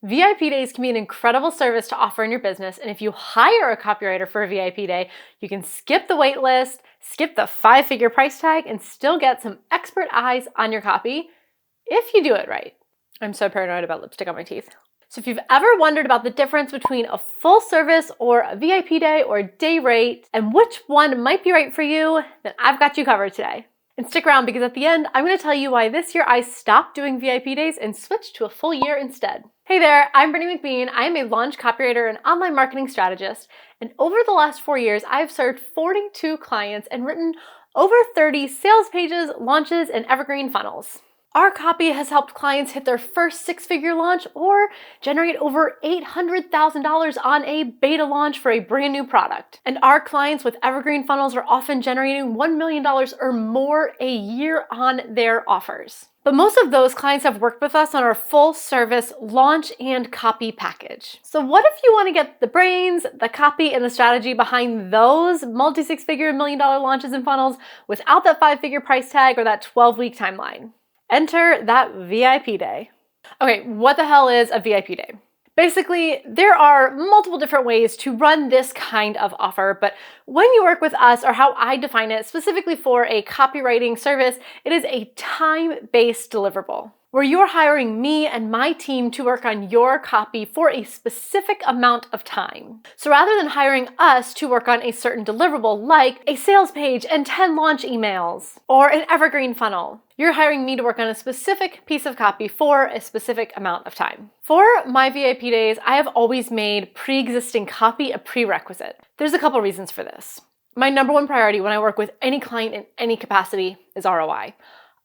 VIP days can be an incredible service to offer in your business, and if you hire a copywriter for a VIP day, you can skip the wait list, skip the 5-figure price tag, and still get some expert eyes on your copy if you do it right. I'm so paranoid about lipstick on my teeth. So if you've ever wondered about the difference between a full service or a VIP day or a day rate and which one might be right for you, then I've got you covered today. And stick around because at the end, I'm going to tell you why this year I stopped doing VIP days and switched to a full year instead. Hey there, I'm Brittany McBean. I am a launch copywriter and online marketing strategist. And over the last 4 years, I've served 42 clients and written over 30 sales pages, launches, and evergreen funnels. Our copy has helped clients hit their first 6-figure launch or generate over $800,000 on a beta launch for a brand new product. And our clients with evergreen funnels are often generating $1 million or more a year on their offers. But most of those clients have worked with us on our full service launch and copy package. So what if you want to get the brains, the copy, and the strategy behind those multi-6-figure $1 million launches and funnels without that 5-figure price tag or that 12-week timeline? Enter that VIP day. Okay, what the hell is a VIP day? Basically, there are multiple different ways to run this kind of offer, but when you work with us, or how I define it specifically for a copywriting service, it is a time-based deliverable, where you're hiring me and my team to work on your copy for a specific amount of time. So rather than hiring us to work on a certain deliverable like a sales page and 10 launch emails or an evergreen funnel, you're hiring me to work on a specific piece of copy for a specific amount of time. For my VIP days, I have always made pre-existing copy a prerequisite. There's a couple reasons for this. My number one priority when I work with any client in any capacity is ROI.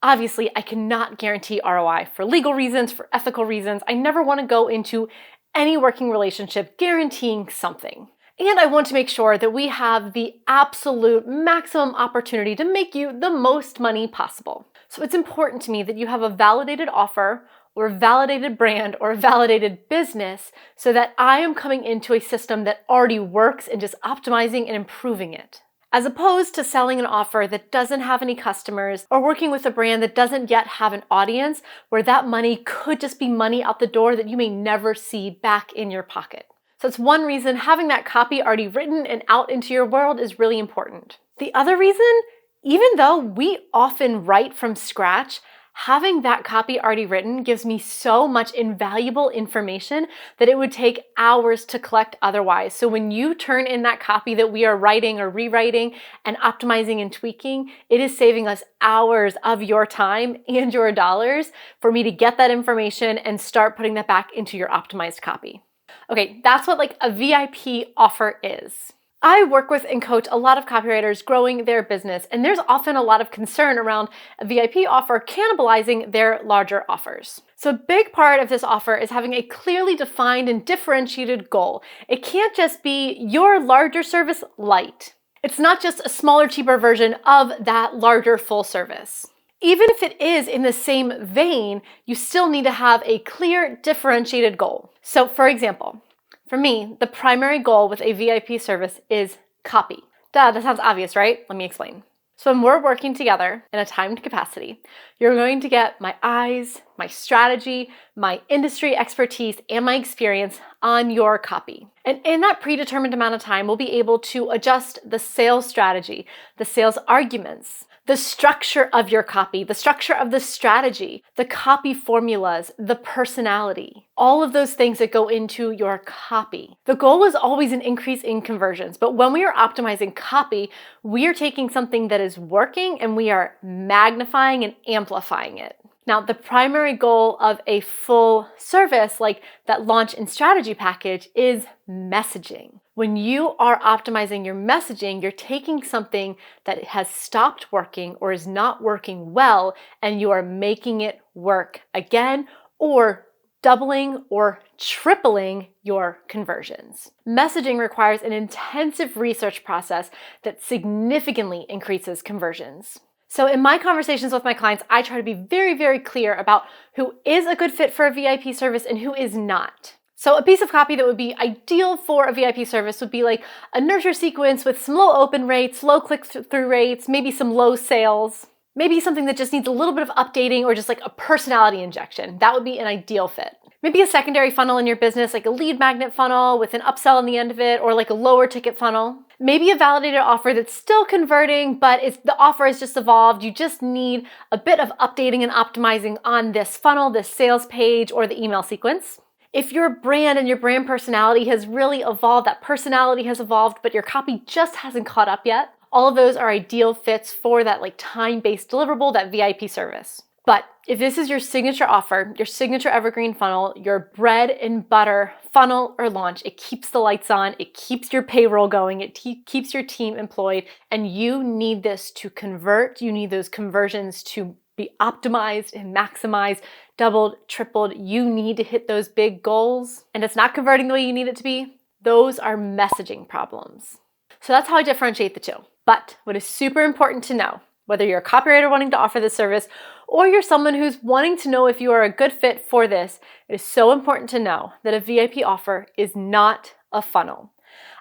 Obviously, I cannot guarantee ROI for legal reasons, for ethical reasons. I never want to go into any working relationship guaranteeing something. And I want to make sure that we have the absolute maximum opportunity to make you the most money possible. So it's important to me that you have a validated offer or a validated brand or a validated business so that I am coming into a system that already works and just optimizing and improving it. As opposed to selling an offer that doesn't have any customers or working with a brand that doesn't yet have an audience where that money could just be money out the door that you may never see back in your pocket. So it's one reason having that copy already written and out into your world is really important. The other reason, even though we often write from scratch, having that copy already written gives me so much invaluable information that it would take hours to collect otherwise. So when you turn in that copy that we are writing or rewriting and optimizing and tweaking, it is saving us hours of your time and your dollars for me to get that information and start putting that back into your optimized copy. Okay, that's what a VIP offer is. I work with and coach a lot of copywriters growing their business, and there's often a lot of concern around a VIP offer cannibalizing their larger offers. So a big part of this offer is having a clearly defined and differentiated goal. It can't just be your larger service light. It's not just a smaller, cheaper version of that larger full service. Even if it is in the same vein, you still need to have a clear, differentiated goal. So for example, for me, the primary goal with a VIP service is copy. Duh, that sounds obvious, right? Let me explain. So when we're working together in a timed capacity, you're going to get my eyes, my strategy, my industry expertise, and my experience on your copy. And in that predetermined amount of time, we'll be able to adjust the sales strategy, the sales arguments, the structure of your copy, the structure of the strategy, the copy formulas, the personality, all of those things that go into your copy. The goal is always an increase in conversions, but when we are optimizing copy, we are taking something that is working and we are magnifying and amplifying it. Now, the primary goal of a full service like that launch and strategy package is messaging. When you are optimizing your messaging, you're taking something that has stopped working or is not working well, and you are making it work again or doubling or tripling your conversions. Messaging requires an intensive research process that significantly increases conversions. So in my conversations with my clients, I try to be very, very clear about who is a good fit for a VIP service and who is not. So a piece of copy that would be ideal for a VIP service would be like a nurture sequence with some low open rates, low click-through rates, maybe some low sales, maybe something that just needs a little bit of updating or just like a personality injection. That would be an ideal fit. Maybe a secondary funnel in your business, like a lead magnet funnel with an upsell on the end of it, or like a lower ticket funnel. Maybe a validated offer that's still converting, but the offer has just evolved. You just need a bit of updating and optimizing on this funnel, this sales page, or the email sequence. If your brand and your brand personality has really evolved, that personality has evolved, but your copy just hasn't caught up yet, all of those are ideal fits for that like time-based deliverable, that VIP service. But if this is your signature offer, your signature evergreen funnel, your bread and butter funnel or launch, it keeps the lights on, it keeps your payroll going, it keeps your team employed, and you need this to convert, you need those conversions to be optimized and maximized, doubled, tripled, you need to hit those big goals, and it's not converting the way you need it to be, those are messaging problems. So that's how I differentiate the two. But what is super important to know, whether you're a copywriter wanting to offer this service or you're someone who's wanting to know if you are a good fit for this, it is so important to know that a VIP offer is not a funnel.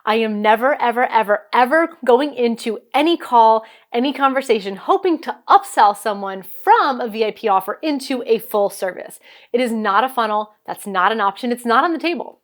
I am never, ever, ever, ever going into any call, any conversation, hoping to upsell someone from a VIP offer into a full service. It is not a funnel. That's not an option. It's not on the table.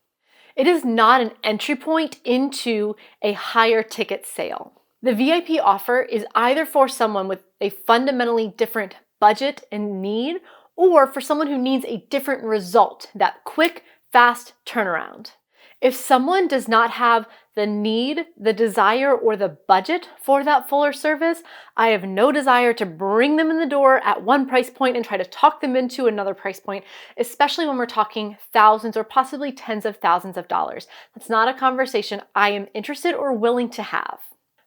It is not an entry point into a higher ticket sale. The VIP offer is either for someone with a fundamentally different budget and need, or for someone who needs a different result, that quick, fast turnaround. If someone does not have the need, the desire, or the budget for that fuller service, I have no desire to bring them in the door at one price point and try to talk them into another price point, especially when we're talking thousands or possibly tens of thousands of dollars. That's not a conversation I am interested or willing to have.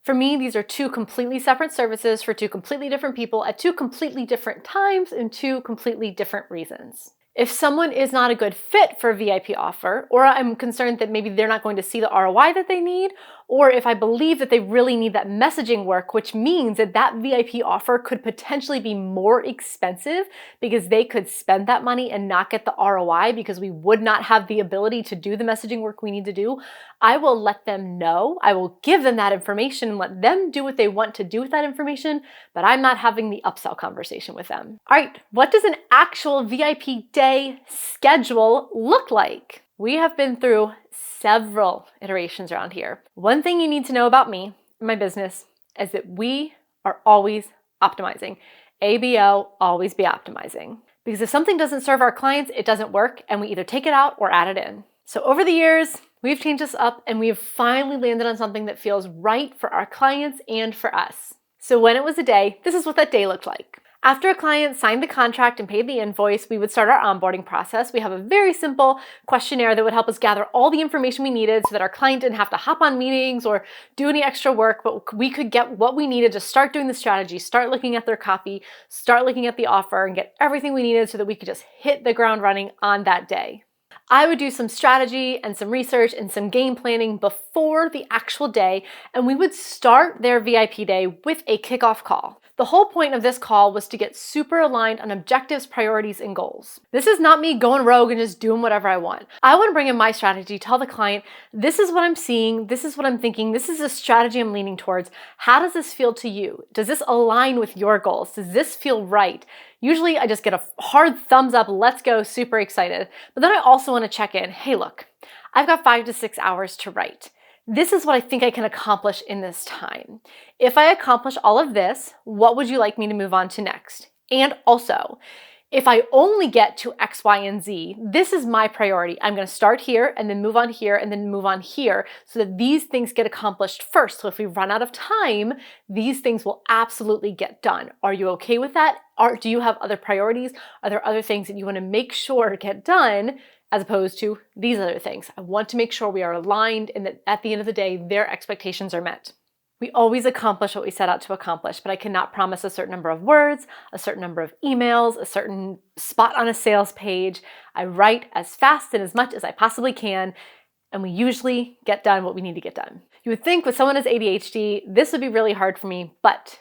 For me, these are two completely separate services for two completely different people at two completely different times and two completely different reasons. If someone is not a good fit for a VIP offer, or I'm concerned that maybe they're not going to see the ROI that they need, or if I believe that they really need that messaging work, which means that that VIP offer could potentially be more expensive because they could spend that money and not get the ROI because we would not have the ability to do the messaging work we need to do, I will let them know. I will give them that information and let them do what they want to do with that information, but I'm not having the upsell conversation with them. All right, what does an actual VIP day schedule look like? We have been through several iterations around here. One thing you need to know about me and my business is that we are always optimizing. ABO, always be optimizing. Because if something doesn't serve our clients, it doesn't work, and we either take it out or add it in. So over the years, we've changed this up and we've finally landed on something that feels right for our clients and for us. So when it was a day, this is what that day looked like. After a client signed the contract and paid the invoice, we would start our onboarding process. We have a very simple questionnaire that would help us gather all the information we needed so that our client didn't have to hop on meetings or do any extra work, but we could get what we needed to start doing the strategy, start looking at their copy, start looking at the offer, and get everything we needed so that we could just hit the ground running on that day. I would do some strategy and some research and some game planning before the actual day, and we would start their VIP day with a kickoff call. The whole point of this call was to get super aligned on objectives, priorities, and goals. This is not me going rogue and just doing whatever I want. I want to bring in my strategy, tell the client, this is what I'm seeing, this is what I'm thinking, this is the strategy I'm leaning towards. How does this feel to you? Does this align with your goals? Does this feel right? Usually I just get a hard thumbs up, let's go, super excited. But then I also want to check in, hey look, I've got 5 to 6 hours to write. This is what I think I can accomplish in this time. If I accomplish all of this, what would you like me to move on to next? And also, if I only get to X, Y, and Z, this is my priority. I'm going to start here and then move on here and then move on here so that these things get accomplished first. So if we run out of time, these things will absolutely get done. Are you okay with that? Do you have other priorities? Are there other things that you want to make sure get done as opposed to these other things? I want to make sure we are aligned and that at the end of the day, their expectations are met. We always accomplish what we set out to accomplish, but I cannot promise a certain number of words, a certain number of emails, a certain spot on a sales page. I write as fast and as much as I possibly can, and we usually get done what we need to get done. You would think with someone who has ADHD, this would be really hard for me, but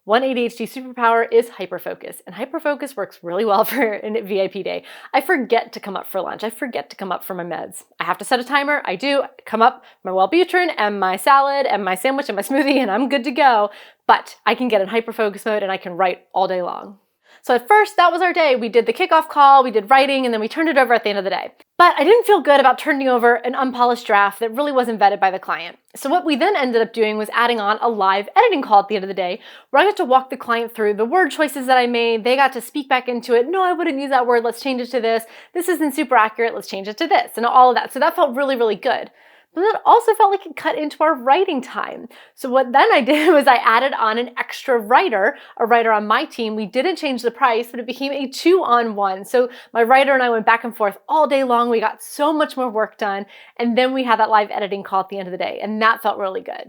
one ADHD superpower is hyperfocus, and hyperfocus works really well for a VIP day. I forget to come up for lunch. I forget to come up for my meds. I have to set a timer. I do come up my Wellbutrin and my salad and my sandwich and my smoothie, and I'm good to go. But I can get in hyperfocus mode and I can write all day long. So at first, that was our day. We did the kickoff call, we did writing, and then we turned it over at the end of the day. But I didn't feel good about turning over an unpolished draft that really wasn't vetted by the client. So what we then ended up doing was adding on a live editing call at the end of the day, where I got to walk the client through the word choices that I made. They got to speak back into it. No, I wouldn't use that word. Let's change it to this. This isn't super accurate. Let's change it to this, and all of that. So that felt really, really good. But it also felt like it cut into our writing time. So what then I did was I added on an extra writer, a writer on my team. We didn't change the price, but it became a 2-on-1. So my writer and I went back and forth all day long. We got so much more work done. And then we had that live editing call at the end of the day. And that felt really good.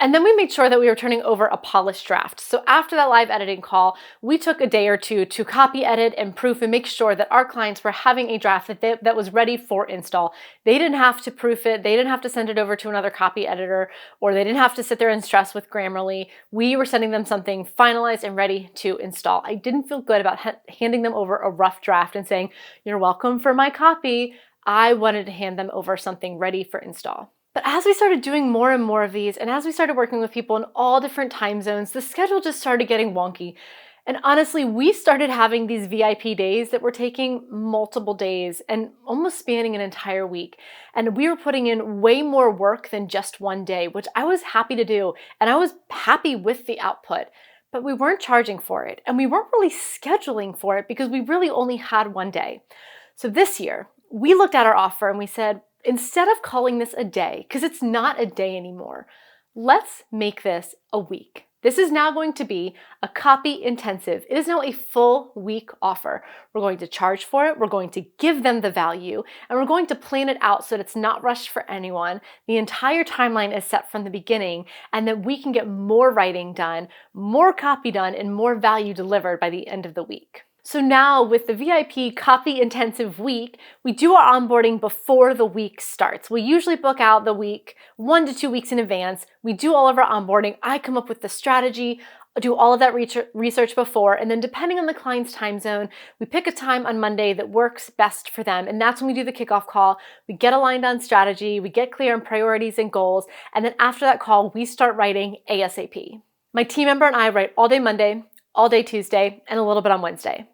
And then we made sure that we were turning over a polished draft. So after that live editing call, we took a day or two to copy edit and proof and make sure that our clients were having a draft that was ready for install. They didn't have to proof it. They didn't have to send it over to another copy editor, or they didn't have to sit there and stress with Grammarly. We were sending them something finalized and ready to install. I didn't feel good about handing them over a rough draft and saying, "You're welcome for my copy." I wanted to hand them over something ready for install. But as we started doing more and more of these, and as we started working with people in all different time zones, the schedule just started getting wonky. And honestly, we started having these VIP days that were taking multiple days and almost spanning an entire week. And we were putting in way more work than just one day, which I was happy to do. And I was happy with the output, but we weren't charging for it. And we weren't really scheduling for it because we really only had one day. So this year, we looked at our offer and we said, instead of calling this a day, because it's not a day anymore, let's make this a week. This is now going to be a copy intensive. It is now a full week offer. We're going to charge for it. We're going to give them the value, and we're going to plan it out so that it's not rushed for anyone. The entire timeline is set from the beginning, and that we can get more writing done, more copy done, and more value delivered by the end of the week. So now with the VIP copy intensive week, we do our onboarding before the week starts. We usually book out the week 1 to 2 weeks in advance. We do all of our onboarding. I come up with the strategy, do all of that research before, and then depending on the client's time zone, we pick a time on Monday that works best for them. And that's when we do the kickoff call. We get aligned on strategy, we get clear on priorities and goals, and then after that call, we start writing ASAP. My team member and I write all day Monday, all day Tuesday, and a little bit on Wednesday.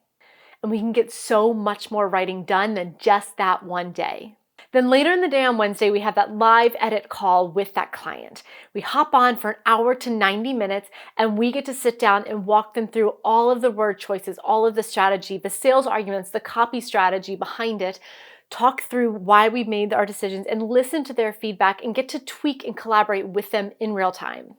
And we can get so much more writing done than just that one day. Then later in the day on Wednesday, we have that live edit call with that client. We hop on for an hour to 90 minutes, and we get to sit down and walk them through all of the word choices, all of the strategy, the sales arguments, the copy strategy behind it, talk through why we made our decisions, and listen to their feedback and get to tweak and collaborate with them in real time.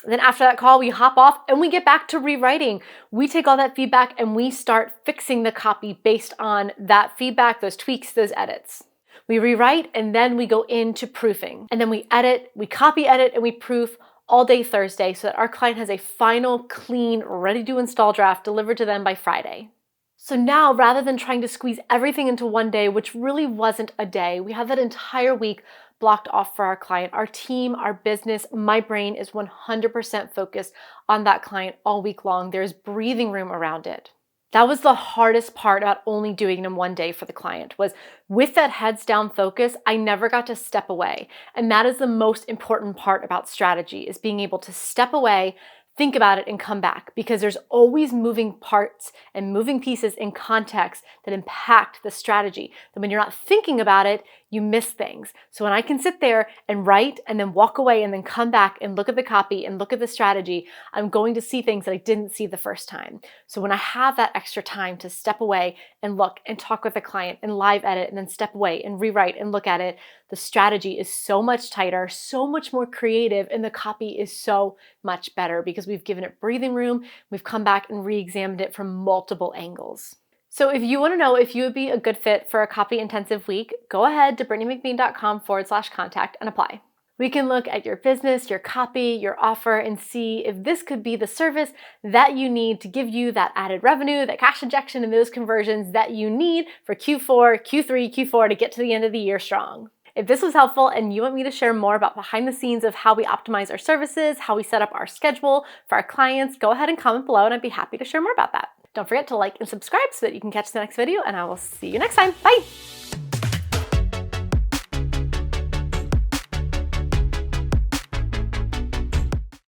Then after that call, we hop off and we get back to rewriting. We take all that feedback and we start fixing the copy based on that feedback, those tweaks, those edits. We rewrite and then we go into proofing. And then we edit, we copy edit, and we proof all day Thursday so that our client has a final, clean, ready to install draft delivered to them by Friday. So now, rather than trying to squeeze everything into one day, which really wasn't a day, we have that entire week blocked off for our client. Our team, our business, my brain is 100% focused on that client all week long. There's breathing room around it. That was the hardest part about only doing it in one day for the client, was with that heads down focus, I never got to step away. And that is the most important part about strategy, is being able to step away, think about it, and come back, because there's always moving parts and moving pieces in context that impact the strategy. That when you're not thinking about it, you miss things. So when I can sit there and write and then walk away and then come back and look at the copy and look at the strategy, I'm going to see things that I didn't see the first time. So when I have that extra time to step away and look and talk with the client and live edit and then step away and rewrite and look at it, the strategy is so much tighter, so much more creative, and the copy is so much better because we've given it breathing room. We've come back and re-examined it from multiple angles. So if you want to know if you would be a good fit for a copy intensive week, go ahead to brittanyMcBean.com/contact and apply. We can look at your business, your copy, your offer, and see if this could be the service that you need to give you that added revenue, that cash injection, and those conversions that you need for Q4, Q3, Q4 to get to the end of the year strong. If this was helpful and you want me to share more about behind the scenes of how we optimize our services, how we set up our schedule for our clients, go ahead and comment below and I'd be happy to share more about that. Don't forget to like and subscribe so that you can catch the next video, and I will see you next time. Bye!